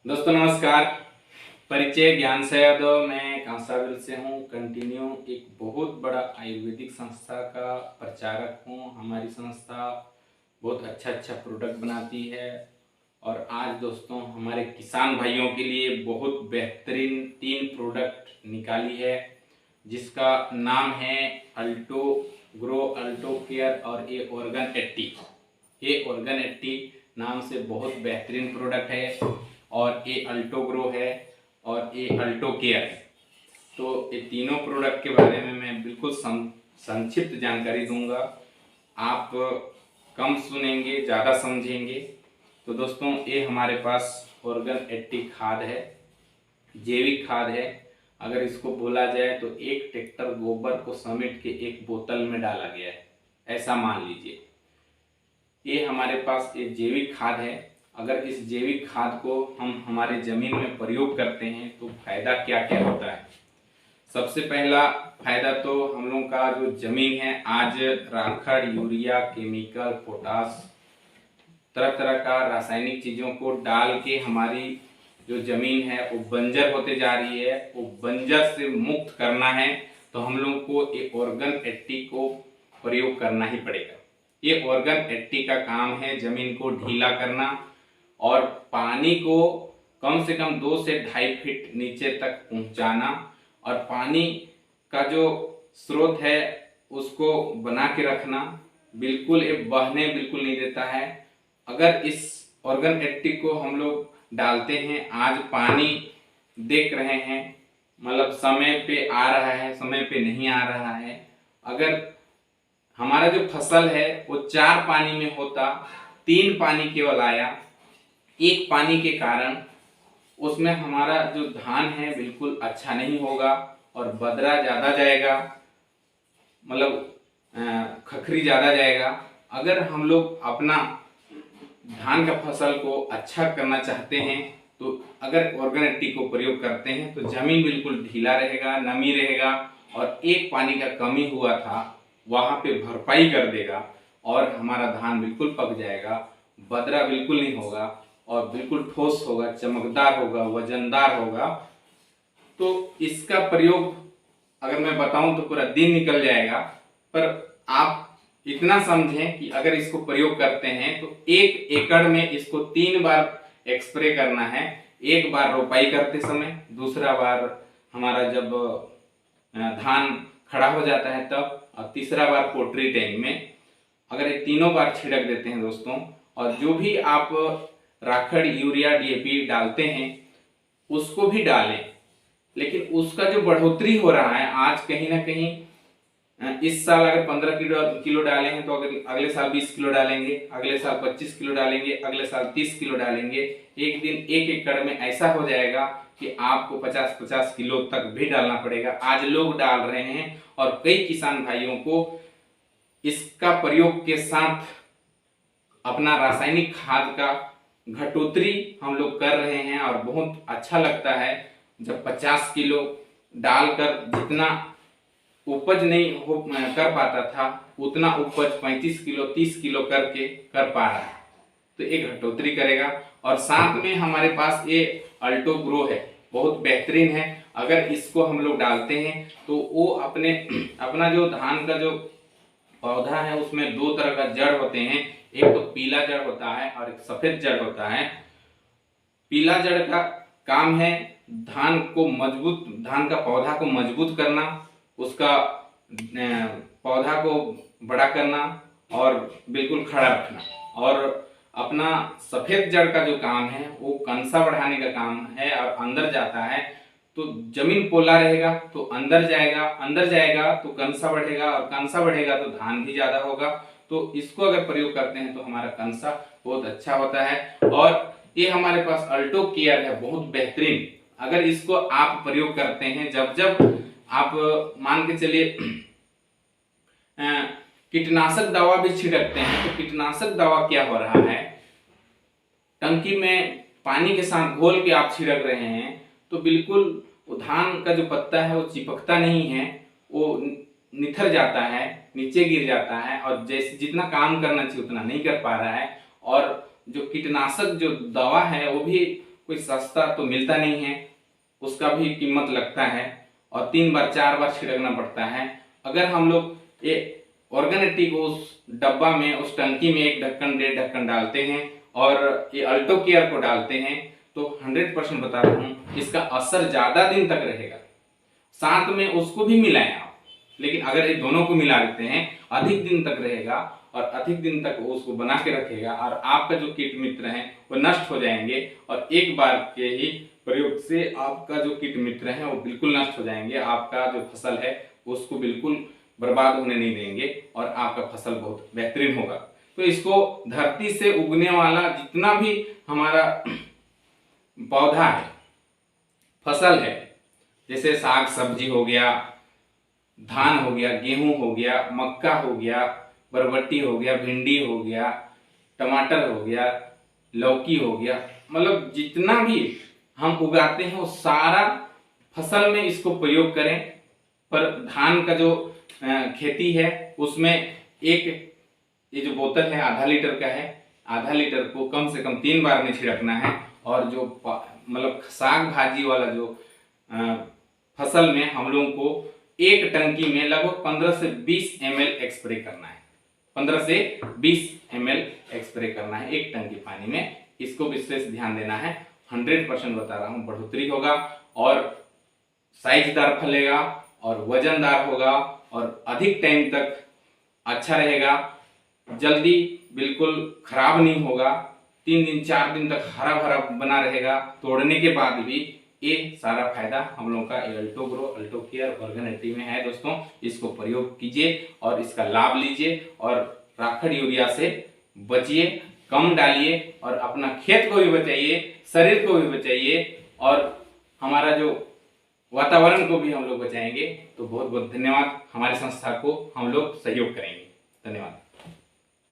दोस्तों नमस्कार। परिचय ज्ञान से यादव, मैं कांसाविल से हूँ। कंटिन्यू एक बहुत बड़ा आयुर्वेदिक संस्था का प्रचारक हूँ। हमारी संस्था बहुत अच्छा प्रोडक्ट बनाती है और आज दोस्तों हमारे किसान भाइयों के लिए बहुत बेहतरीन 3 प्रोडक्ट निकाली है, जिसका नाम है अल्टो ग्रो, अल्टो केयर और ए ऑर्गन 80। ये ऑर्गन 80 नाम से बहुत बेहतरीन प्रोडक्ट है और ये अल्टो ग्रो है और ये अल्टो केयर है। तो ये तीनों प्रोडक्ट के बारे में मैं बिल्कुल संक्षिप्त जानकारी दूंगा। आप कम सुनेंगे, ज़्यादा समझेंगे। तो दोस्तों ये हमारे पास ऑर्गन 80 खाद है, जैविक खाद है। अगर इसको बोला जाए तो 1 ट्रैक्टर गोबर को समेट के एक बोतल में डाला गया है, ऐसा मान लीजिए। ये हमारे पास एक जैविक खाद है। अगर इस जैविक खाद को हम हमारे ज़मीन में प्रयोग करते हैं तो फायदा क्या क्या होता है। सबसे पहला फायदा तो हम लोगों का जो ज़मीन है, आज राखड़, यूरिया, केमिकल, पोटास, तरह तरह का रासायनिक चीज़ों को डाल के हमारी जो ज़मीन है वो बंजर होते जा रही है। वो बंजर से मुक्त करना है तो हम लोग को ये ऑर्गन 80 को प्रयोग करना ही पड़ेगा। ये ऑर्गन 80 का काम है ज़मीन को ढीला करना और पानी को कम से कम 2 से 2.5 फीट नीचे तक पहुंचाना और पानी का जो स्रोत है उसको बना के रखना। बिल्कुल ये बहने बिल्कुल नहीं देता है। अगर इस ऑर्गन 80 को हम लोग डालते हैं, आज पानी देख रहे हैं, मतलब समय पे आ रहा है, समय पे नहीं आ रहा है। अगर हमारा जो फसल है वो 4 पानी में होता, 3 पानी केवल आया। 1 पानी के कारण उसमें हमारा जो धान है बिल्कुल अच्छा नहीं होगा और बदरा ज़्यादा जाएगा, मतलब खखरी ज़्यादा जाएगा। अगर हम लोग अपना धान का फसल को अच्छा करना चाहते हैं तो अगर ऑर्गन 80 को प्रयोग करते हैं तो ज़मीन बिल्कुल ढीला रहेगा, नमी रहेगा और 1 पानी का कमी हुआ था वहाँ पे भरपाई कर देगा और हमारा धान बिल्कुल पक जाएगा, बदरा बिल्कुल नहीं होगा और बिल्कुल ठोस होगा, चमकदार होगा, वजनदार होगा। तो इसका प्रयोग अगर मैं बताऊं तो पूरा दिन निकल जाएगा, पर आप इतना समझें कि अगर इसको प्रयोग करते हैं तो 1 एकड़ में इसको 3 बार स्प्रे करना है। 1 बार रोपाई करते समय, दूसरा बार हमारा जब धान खड़ा हो जाता है तब, और तीसरा बार पोट्री टैंक में। अगर ये तीनों बार छिड़क देते हैं दोस्तों, और जो भी आप राखड़, यूरिया, डीएपी डालते हैं उसको भी डालें, लेकिन उसका जो बढ़ोतरी हो रहा है आज कहीं ना कहीं, इस साल अगर 15 किलो डाले हैं तो अगले साल 20 किलो डालेंगे, अगले साल 25 किलो डालेंगे, अगले साल 30 किलो डालेंगे। एक दिन 1 एकड़ में ऐसा हो जाएगा कि आपको 50-50 किलो तक भी डालना पड़ेगा। आज लोग डाल रहे हैं और कई किसान भाइयों को इसका प्रयोग के साथ अपना रासायनिक खाद का घटोतरी हम लोग कर रहे हैं और बहुत अच्छा लगता है जब 50 किलो डालकर जितना उपज नहीं हो कर पाता था उतना उपज 35 किलो 30 किलो करके कर पा रहा है। तो एक घटोतरी करेगा। और साथ में हमारे पास ये अल्टो ग्रो है, बहुत बेहतरीन है। अगर इसको हम लोग डालते हैं तो वो अपना जो धान का जो पौधा है उसमें 2 तरह का जड़ होते हैं, एक तो पीला जड़ होता है और एक सफेद जड़ होता है। पीला जड़ का काम है धान का पौधा को मजबूत करना, उसका पौधा को बड़ा करना और बिल्कुल खड़ा रखना। और अपना सफेद जड़ का जो काम है वो कंसा बढ़ाने का काम है और अंदर जाता है तो जमीन पोला रहेगा तो अंदर जाएगा तो कंसा बढ़ेगा और कंसा बढ़ेगा तो धान भी ज्यादा होगा। तो इसको अगर प्रयोग करते हैं तो हमारा कंसा बहुत अच्छा होता है। और ये हमारे पास अल्टो केयर है, बहुत बेहतरीन। अगर इसको आप प्रयोग करते हैं, जब आप मान के चलिए कीटनाशक दवा भी छिड़कते हैं तो कीटनाशक दवा क्या हो रहा है, टंकी में पानी के साथ घोल के आप छिड़क रहे हैं तो बिल्कुल वो धान का जो पत्ता है वो चिपकता नहीं है, वो निथर जाता है, नीचे गिर जाता है और जैसे जितना काम करना चाहिए उतना नहीं कर पा रहा है। और जो कीटनाशक जो दवा है वो भी कोई सस्ता तो मिलता नहीं है, उसका भी कीमत लगता है और 3 बार 4 बार छिड़कना पड़ता है। अगर हम लोग ये ऑर्गेनिटी को उस डब्बा में, उस टंकी में 1 ढक्कन 1.5 ढक्कन डालते हैं और ये अल्टो केयर को डालते हैं तो 100% बता रहा हूँ इसका असर ज़्यादा दिन तक रहेगा। साथ में उसको भी मिलाएं आप, लेकिन अगर ये दोनों को मिला देते हैं अधिक दिन तक रहेगा और अधिक दिन तक वो उसको बना के रखेगा और आपका जो कीट मित्र हैं वो नष्ट हो जाएंगे और एक बार के ही प्रयोग से आपका जो कीट मित्र हैं वो बिल्कुल नष्ट हो जाएंगे। आपका जो फसल है उसको बिल्कुल बर्बाद होने नहीं देंगे और आपका फसल बहुत बेहतरीन होगा। तो इसको धरती से उगने वाला जितना भी हमारा पौधा है, फसल है, जैसे साग सब्जी हो गया, धान हो गया, गेहूं हो गया, मक्का हो गया, बरबट्टी हो गया, भिंडी हो गया, टमाटर हो गया, लौकी हो गया, मतलब जितना भी हम उगाते हैं वो सारा फसल में इसको प्रयोग करें। पर धान का जो खेती है उसमें एक ये जो बोतल है 0.5 लीटर का है, 0.5 लीटर को कम से कम 3 बार में छिड़कना है और जो मतलब साग भाजी वाला जो फसल में हम लोगों को एक टंकी में लगभग 15 से 20 ml स्प्रे करना है। 15 से 20 ml स्प्रे करना है एक टंकी पानी में, इसको विशेष ध्यान देना है। 100% बता रहा हूँ, बढ़ोतरी होगा और साइजदार फलेगा और वजनदार होगा और अधिक टाइम तक अच्छा रहेगा, जल्दी बिल्कुल खराब नहीं होगा, 3 दिन 4 दिन तक हरा भरा बना रहेगा। तोड़ने के बाद भी ये सारा फायदा हम लोगों का अल्टो ग्रो, अल्टो केयर, ऑर्गेनिटी में है। दोस्तों इसको प्रयोग कीजिए और इसका लाभ लीजिए और राखड़ यूरिया से बचिए, कम डालिए और अपना खेत को भी बचाइए, शरीर को भी बचाइए और हमारा जो वातावरण को भी हम लोग बचाएंगे। तो बहुत बहुत धन्यवाद, हमारी संस्था को हम लोग सहयोग करेंगे। धन्यवाद।